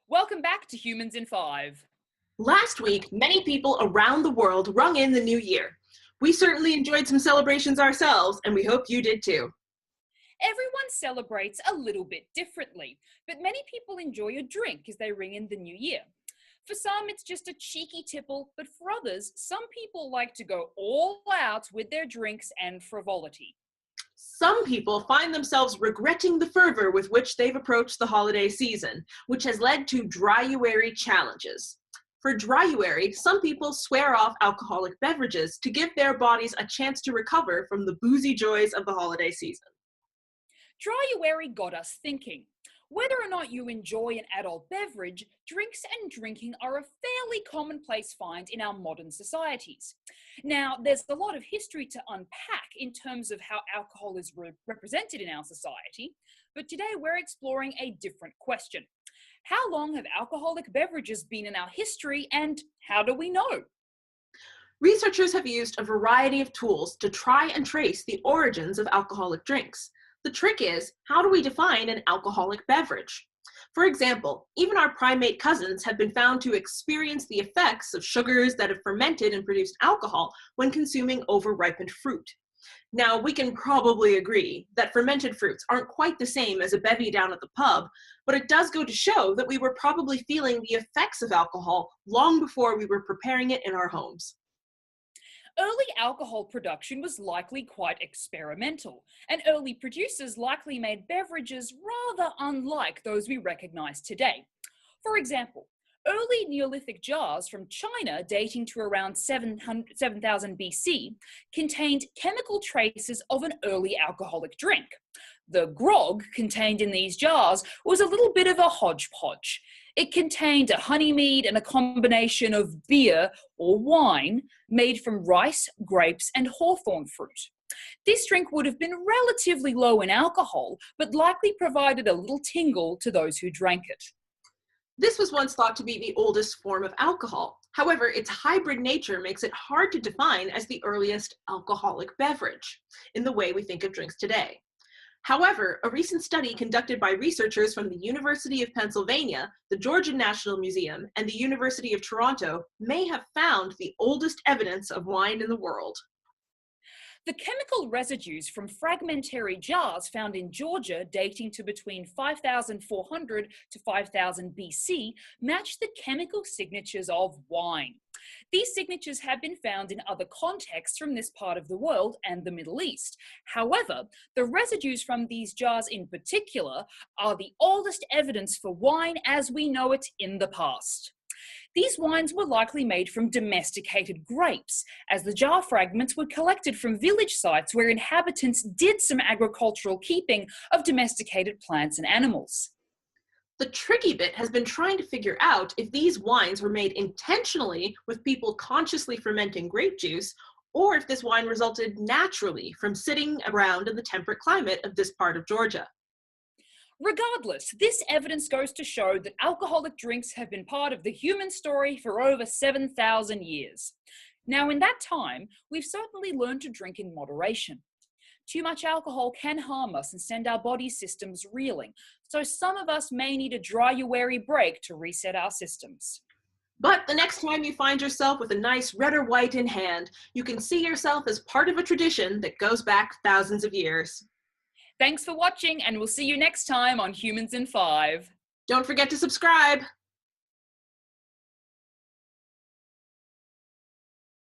Welcome back to Humans in 5. Last week, many people around the world rung in the new year. We certainly enjoyed some celebrations ourselves, and we hope you did too. Everyone celebrates a little bit differently, but many people enjoy a drink as they ring in the new year. For some, it's just a cheeky tipple, but for others, some people like to go all out with their drinks and frivolity. Some people find themselves regretting the fervor with which they've approached the holiday season, which has led to Dryuary Challenges. For Dryuary, some people swear off alcoholic beverages to give their bodies a chance to recover from the boozy joys of the holiday season. Dryuary got us thinking. Whether or not you enjoy an adult beverage, drinks and drinking are a fairly commonplace find in our modern societies. Now, there's a lot of history to unpack in terms of how alcohol is represented in our society, but today we're exploring a different question. How long have alcoholic beverages been in our history, and how do we know? Researchers have used a variety of tools to try and trace the origins of alcoholic drinks. The trick is, how do we define an alcoholic beverage? For example, even our primate cousins have been found to experience the effects of sugars that have fermented and produced alcohol when consuming over-ripened fruit. Now, we can probably agree that fermented fruits aren't quite the same as a bevy down at the pub, but it does go to show that we were probably feeling the effects of alcohol long before we were preparing it in our homes. Early alcohol production was likely quite experimental, and early producers likely made beverages rather unlike those we recognize today. For example, early Neolithic jars from China dating to around 7000 BC contained chemical traces of an early alcoholic drink. The grog contained in these jars was a little bit of a hodgepodge. It contained a honey mead and a combination of beer or wine made from rice, grapes, and hawthorn fruit. This drink would have been relatively low in alcohol, but likely provided a little tingle to those who drank it. This was once thought to be the oldest form of alcohol. However, its hybrid nature makes it hard to define as the earliest alcoholic beverage in the way we think of drinks today. However, a recent study conducted by researchers from the University of Pennsylvania, the Georgian National Museum, and the University of Toronto may have found the oldest evidence of wine in the world. The chemical residues from fragmentary jars found in Georgia dating to between 5400 to 5000 BC match the chemical signatures of wine. These signatures have been found in other contexts from this part of the world and the Middle East. However, the residues from these jars in particular are the oldest evidence for wine as we know it in the past. These wines were likely made from domesticated grapes, as the jar fragments were collected from village sites where inhabitants did some agricultural keeping of domesticated plants and animals. The tricky bit has been trying to figure out if these wines were made intentionally with people consciously fermenting grape juice, or if this wine resulted naturally from sitting around in the temperate climate of this part of Georgia. Regardless, this evidence goes to show that alcoholic drinks have been part of the human story for over 7,000 years. Now, in that time, we've certainly learned to drink in moderation. Too much alcohol can harm us and send our body systems reeling, so some of us may need a Dryuary break to reset our systems. But the next time you find yourself with a nice red or white in hand, you can see yourself as part of a tradition that goes back thousands of years. Thanks for watching, and we'll see you next time on Humans in 5. Don't forget to subscribe.